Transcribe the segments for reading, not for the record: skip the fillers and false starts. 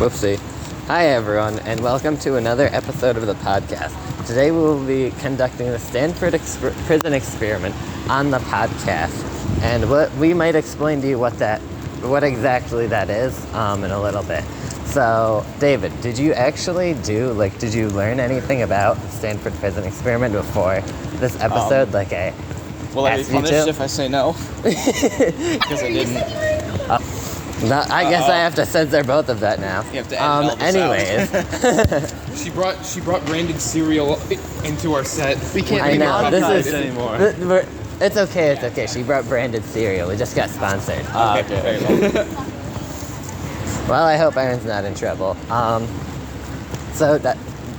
Whoopsie. Hi everyone, and welcome to another episode of the podcast. Today we will be conducting the Stanford Prison Experiment on the podcast, and we might explain to you what exactly that is in a little bit. So, David, did you actually did you learn anything about the Stanford Prison Experiment before this episode? Will I be punished if I say no? Because I didn't. No, I guess I have to censor both of that now. You have to edit all this anyways. She brought branded cereal into our set. We can't I know, this is anymore. It's okay. She brought branded cereal. We just got sponsored. Okay. Well, I hope Aaron's not in trouble. So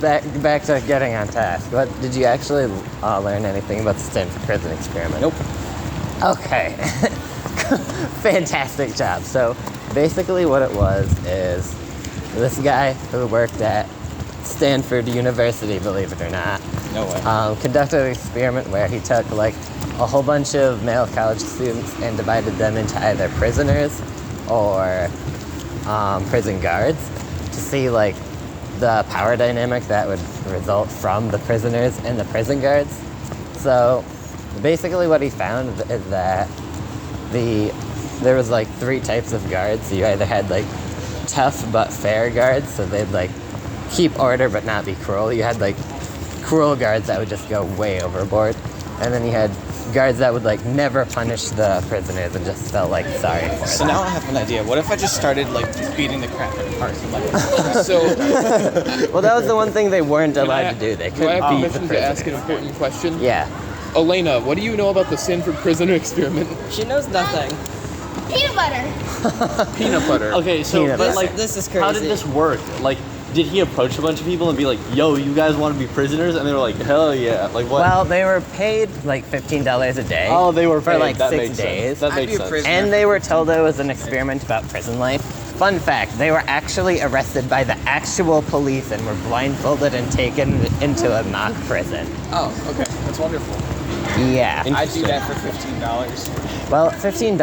back to getting on task. What did you actually learn anything about the Stanford Prison Experiment? Nope. Okay. Fantastic job. So basically what it was is this guy who worked at Stanford University, believe it or not, No way. conducted an experiment where he took a whole bunch of male college students and divided them into either prisoners or prison guards to see the power dynamic that would result from the prisoners and the prison guards. So basically what he found is that there was three types of guards. You either had tough but fair guards, so they'd keep order but not be cruel. You had cruel guards that would just go way overboard, and then you had guards that would never punish the prisoners and just felt sorry for them. So now I have an idea. What if I just started beating the crap out of person? Well, that was the one thing they weren't allowed to do. They couldn't I have beat the permission prisoners. to ask an important question? Yeah. Elena, what do you know about the Stanford Prison Experiment? She knows nothing. Peanut butter. Peanut butter. Okay, so Peanut butter. This is crazy. how did this work? Did he approach a bunch of people and be like, "Yo, you guys want to be prisoners?" And they were like, "Hell yeah!" What? Well, they were paid $15 a day. Oh, they were for paid. That 6 makes days. Sense. That I'd makes be a sense. prisoner. And they were told it was an experiment about prison life. Fun fact, they were actually arrested by the actual police and were blindfolded and taken into a mock prison. Oh, okay. That's wonderful. Yeah. I'd do that for $15. Well, $15 in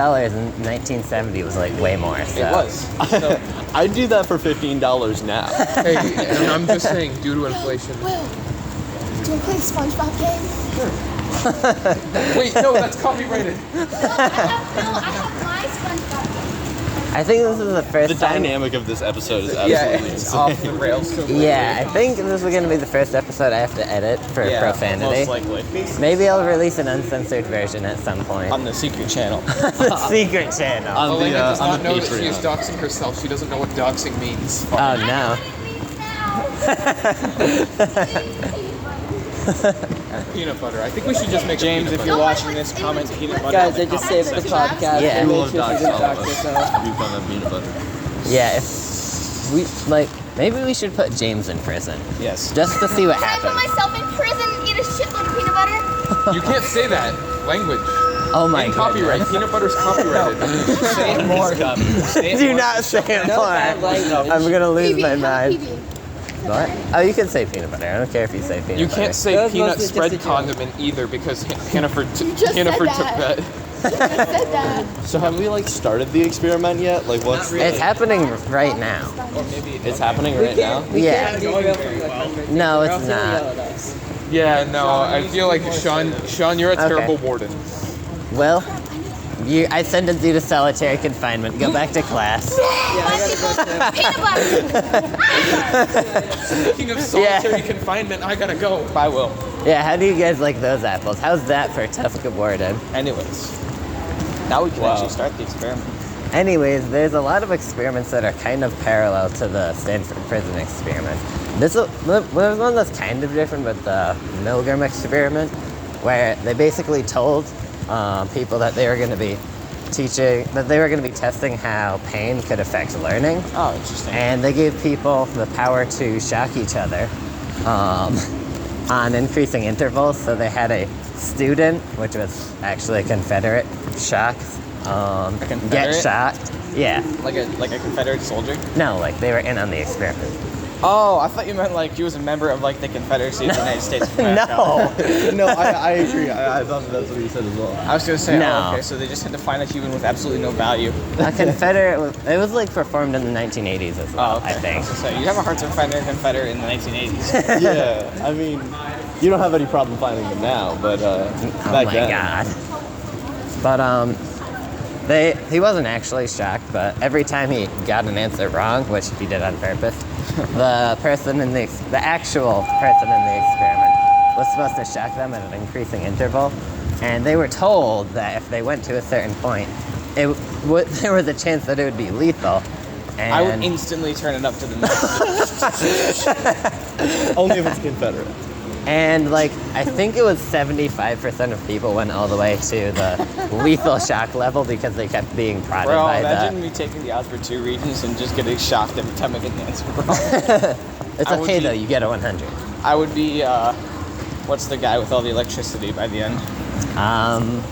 1970 was way more. So. It was. So, I'd do that for $15 now. Hey, and I'm just saying, due to inflation. Will, do you want to play the SpongeBob game? Wait, no, that's copyrighted. I have my SpongeBob game. I think this is the first The time. dynamic of this episode is yeah, absolutely it's insane. off the rails. Yeah, I think this is going to be the first episode I have to edit for profanity. Most likely. Maybe I'll release an uncensored version at some point. On the secret channel. The secret channel. On Elena the, does on not the know that she is Patreon. doxing herself. She doesn't know what doxing means. Oh no. Peanut butter. I think we should just make James, a if peanut you're butter. watching this, comment peanut butter. Guys, in I the just comment saved the section. podcast. Yeah. and We make love sure dogs she didn't all dox of us. herself. We found that peanut butter. Yeah, if we maybe we should put James in prison Yes. just to see what Can I put happens. myself in prison and eat a shitload of peanut butter? You can't say that. Language. Oh my And god. copyright. Peanut butter's copyrighted. Say it more. Say it Do more. not say it No more. bad language. I'm gonna lose PB, my how about mind. PB? What? Oh, you can say peanut butter. I don't care if you say peanut You butter. can't say That was peanut mostly spread just a joke. condiment either because Hannaford You just said took that. that. I said that. So have we started the experiment yet? What's really. It's happening right now. Or maybe It's happening right now? We Yeah. can't go for No, Or it's else he'll not. yell at us. Yeah, no, I feel like Sean, you're a terrible warden. Well, I sentenced you to solitary confinement. Go back to class. Yeah, I gotta go too. Peanut butter. Speaking of solitary confinement, I gotta go. Bye, Will. Yeah, how do you guys like those apples? How's that for Tuska Warden? Anyways. Now we can Wow. actually start the experiment. Anyways, there's a lot of experiments that are kind of parallel to the Stanford Prison Experiment. There's one that's kind of different, but the Milgram Experiment, where they basically told people that they were going to be testing how pain could affect learning, Oh, interesting. and they gave people the power to shock each other on increasing intervals. So they had a student, which was actually a Confederate, shocked, get Confederate? shocked. Yeah. Like a Confederate soldier? No, they were in on the experiment. Oh, I thought you meant like he was a member of like the Confederacy of the United States of America. No. No, I agree. I thought that's what you said as well. I was gonna say, No. oh, okay, so they just had to find a human with absolutely no value. A Confederate, it was like performed in the 1980s as well, Oh, okay. I think. was gonna say, you have a hard time finding a Confederate in the 1980s. Yeah, I mean, you don't have any problem finding them now, but Oh back my then. god. But he wasn't actually shocked, but every time he got an answer wrong, which he did on purpose, the actual person in the experiment was supposed to shock them at an increasing interval, and they were told that if they went to a certain point, there was a chance that it would be lethal. And I would instantly turn it up to the max. Only if it's Confederate. And like, I think it was 75% of people went all the way to the lethal shock level because they kept being prodded Bro, by imagine me taking the odds for 2 regions and just getting shocked every time I get an answer wrong. It's I would okay be- though, you get a 100. I would be, what's the guy with all the electricity by the end?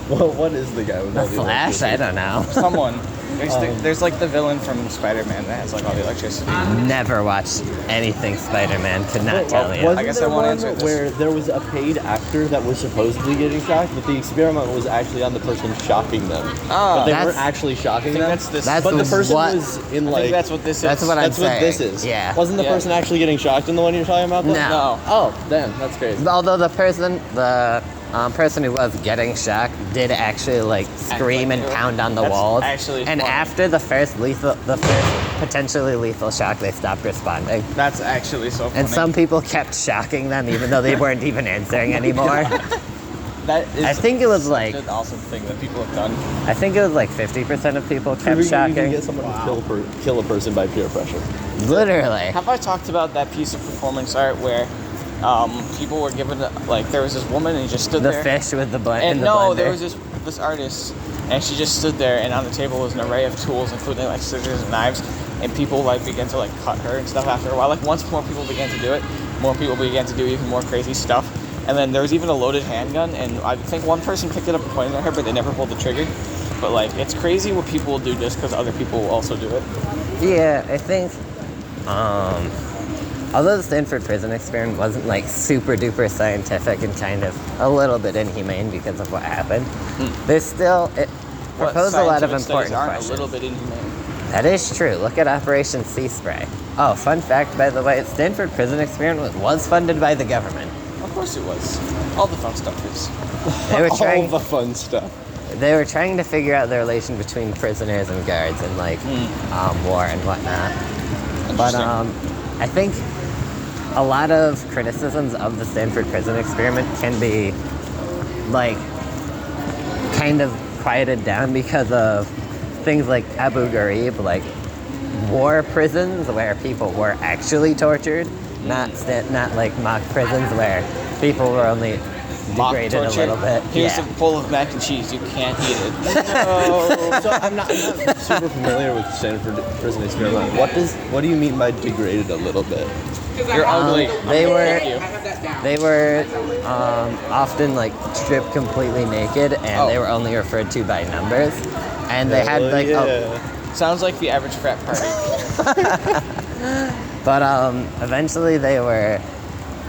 What is the guy with all The the Flash? I don't know. Someone. There's like the villain from Spider-Man that has like all the electricity. Never watched anything Spider-Man, could not tell you. Wasn't I guess there I won't one answer this. where there was a paid actor that was supposedly getting shocked, but the experiment was actually on the person shocking them. But they That's- weren't actually shocking think them. that's this- That's but the person what- was in I like. think that's what this is. That's what I'm that's what saying. this is. Yeah. Wasn't the Yeah. person actually getting shocked in the one you're talking about? Though? No. No. Oh, damn, that's crazy. Although the person who was getting shocked did actually like scream like and it. pound on the That's walls. actually and funny. after the first potentially lethal shock, they stopped responding. That's actually so funny. And some people kept shocking them even though they weren't even answering anymore. That is I think it was like an awesome thing that people have done. 50% of people kept You can shocking. get someone to kill a person by peer pressure. Literally. Have I talked about that piece of performance art where people were given like there was this woman and he just stood The there. fish with the bun in And the no, blender. there was this artist, and she just stood there, and on the table was an array of tools, including like scissors and knives, and people like began to like cut her and stuff after a while. Like once more people began to do it, more people began to do even more crazy stuff. And then there was even a loaded handgun, and I think one person picked it up and pointed at her, but they never pulled the trigger. But like, it's crazy what people will do just because other people will also do it. Yeah, I think, although the Stanford prison experiment wasn't like super duper scientific and kind of a little bit inhumane because of what happened, there's still, it What proposed a lot of scientific studies important aren't questions. a little bit inhumane. That is true. Look at Operation Sea Spray. Oh, fun fact, by the way, Stanford prison experiment was funded by the government. Of course it was. All the fun stuff is. They were All trying, the fun stuff. they were trying to figure out the relation between prisoners and guards in like war and whatnot. But Interesting. I think a lot of criticisms of the Stanford prison experiment can be like kind of quieted down because of things like Abu Ghraib, like war prisons where people were actually tortured, not like mock prisons where people were only Mock degraded a torture. little bit. Here's Yeah. a bowl of mac and cheese. You can't eat it. So I'm not super familiar with Stanford prison experiment. What do you mean by degraded a little bit? You're ugly. They Fuck were you. they were often like stripped completely naked, and they were only referred to by numbers, and they had like Sounds like the average frat party. but eventually they were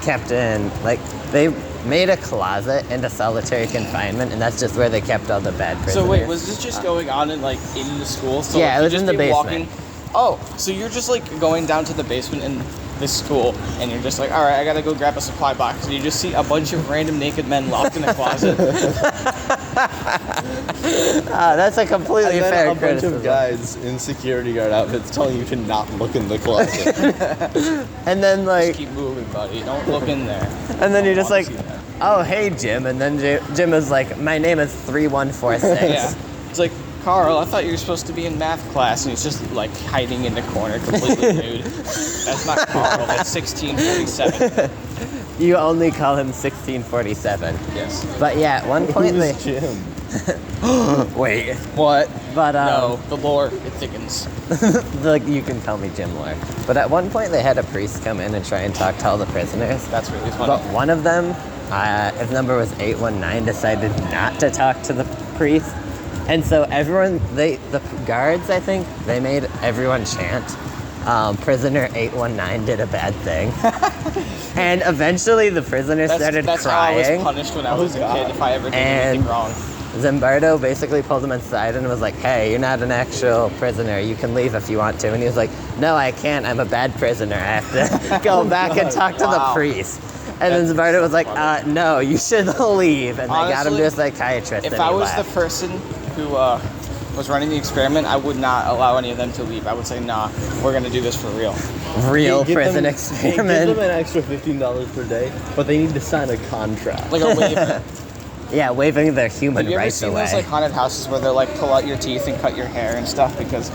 kept in like they made a closet into solitary confinement, and that's just where they kept all the bad prisoners. So wait, was this just going on in like in the school? So Yeah, like, it was you'd in just the be basement. Oh, so you're just like going down to the basement in this school, and you're just like, all right, I gotta go grab a supply box, and you just see a bunch of random naked men locked in a closet. That's a completely And then fair a bunch criticism. of guys in security guard outfits telling you to not look in the closet. And then like, Just keep moving, buddy. Don't look in there. and then you're just wanna like, see that. oh hey Jim, and then Jim is like, my name is 3146. Yeah. It's like, Carl, I thought you were supposed to be in math class, and he's just like hiding in the corner, completely nude. That's not Carl. That's 1647. You only call him 1647. Yes. But yeah, at one point they Who's Jim? wait, What? but No, the lore it thickens. like you can call me Jim Lore. But at one point they had a priest come in and try and talk to all the prisoners. That's really funny. But one of them, his number was 819, decided not to talk to the priest. And so everyone, the guards, I think, they made everyone chant prisoner 819 did a bad thing. And eventually the prisoner started That's how I was crying. punished when I was a kid if I ever did And- anything wrong. Zimbardo basically pulled him inside and was like, hey, you're not an actual prisoner. You can leave if you want to. And he was like, no, I can't. I'm a bad prisoner. I have to go back and talk to the Wow. priest. And then Zimbardo was like, no, you should leave. And they got him to a Honestly, psychiatrist. If and he I was the left. person who was running the experiment, I would not allow any of them to leave. I would say, nah, we're going to do this for real. Real Give prison them- experiment. Give them an extra $15 per day, but they need to sign a contract. Like a waiver. Yeah, waving their human Have you ever rights seen away. those like haunted houses where they're like pull out your teeth and cut your hair and stuff because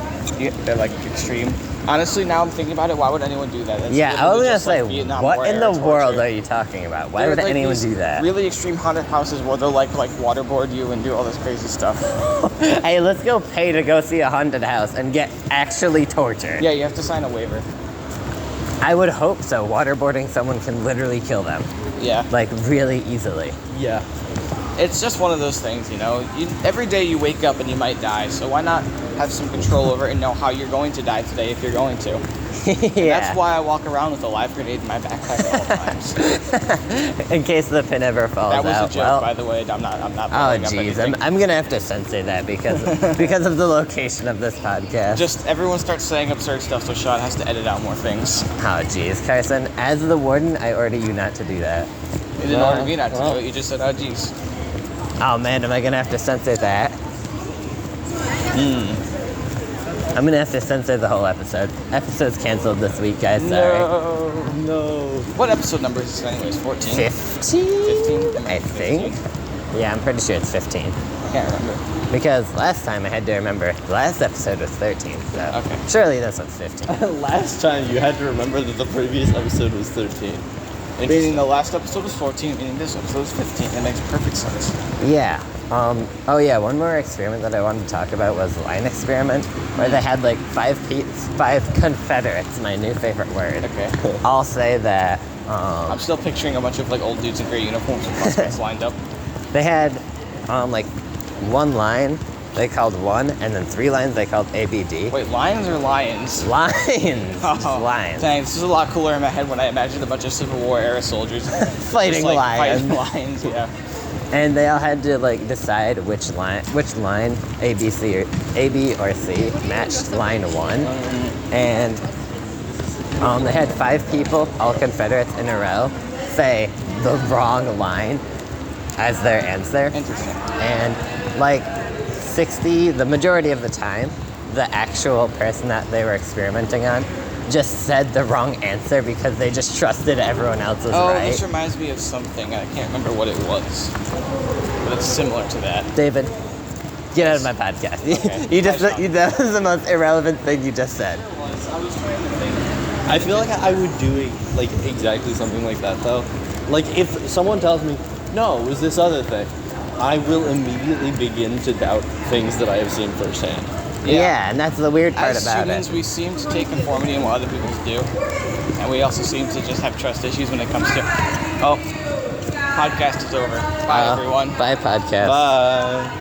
they're like extreme? Honestly, now I'm thinking about it. Why would anyone do that? That's Yeah, I was literally gonna just, like, say, Vietnam what War in the era world torture. are you talking about? Why There would are, like, anyone these do that? Really extreme haunted houses where they'll like waterboard you and do all this crazy stuff. Hey, let's go pay to go see a haunted house and get actually tortured. Yeah, you have to sign a waiver. I would hope so. Waterboarding someone can literally kill them, Yeah. like really easily. Yeah. It's just one of those things, you know. Every day you wake up and you might die, so why not have some control over it and know how you're going to die today if you're going to? Yeah. That's why I walk around with a live grenade in my backpack at all times. In case the pin ever falls That was out. a joke, well, by the way. I'm not. oh blowing up jeez, anything. I'm gonna have to censor that because of the location of this podcast. Just everyone starts saying absurd stuff, so Sean has to edit out more things. Oh jeez, Carson. As the warden, I order you not to do that. You didn't order me not to do it. You just said, "Oh, geez." Oh man, am I gonna have to censor that? I'm gonna have to censor the whole episode. Episode's canceled this week, guys. Sorry. No. What episode number is this, anyways? 14. 15? 15? I think. Yeah, I'm pretty sure it's 15. I can't remember. Because last time I had to remember, the last episode was 13, so Okay. surely this one's 15. Last time you had to remember that the previous episode was 13. Meaning the last episode was 14, meaning this episode was 15. That makes perfect sense. Yeah. Oh yeah, one more experiment that I wanted to talk about was line experiment, where they had like five Confederates, my new favorite word. Okay. All say that I'm still picturing a bunch of like old dudes in gray uniforms with muskets lined up. they had like one line they called one, and then three lines they called ABD. Wait, lions or lions? Lines. Just Oh, lines. Dang, this is a lot cooler in my head when I imagined a bunch of Civil War era soldiers Fighting just, like, lions. Fighting lions, yeah. And they all had to like decide which line A, B, or C matched line one. And they had five people, all Confederates in a row, say the wrong line as their answer. Interesting. And like the majority of the time, the actual person that they were experimenting on just said the wrong answer because they just trusted everyone else was Oh, right. this reminds me of something. I can't remember what it was. But it's similar to that. David, get out of my podcast. Okay. That was the most irrelevant thing you just said. I feel like I would do like exactly something like that though. Like if someone tells me, no, it was this other thing, I will immediately begin to doubt things that I have seen firsthand. Yeah, and that's the weird part As about humans, it. we seem to take conformity in what other people do. And we also seem to just have trust issues when it comes to... Oh, podcast is over. Bye, everyone. Bye, podcast. Bye.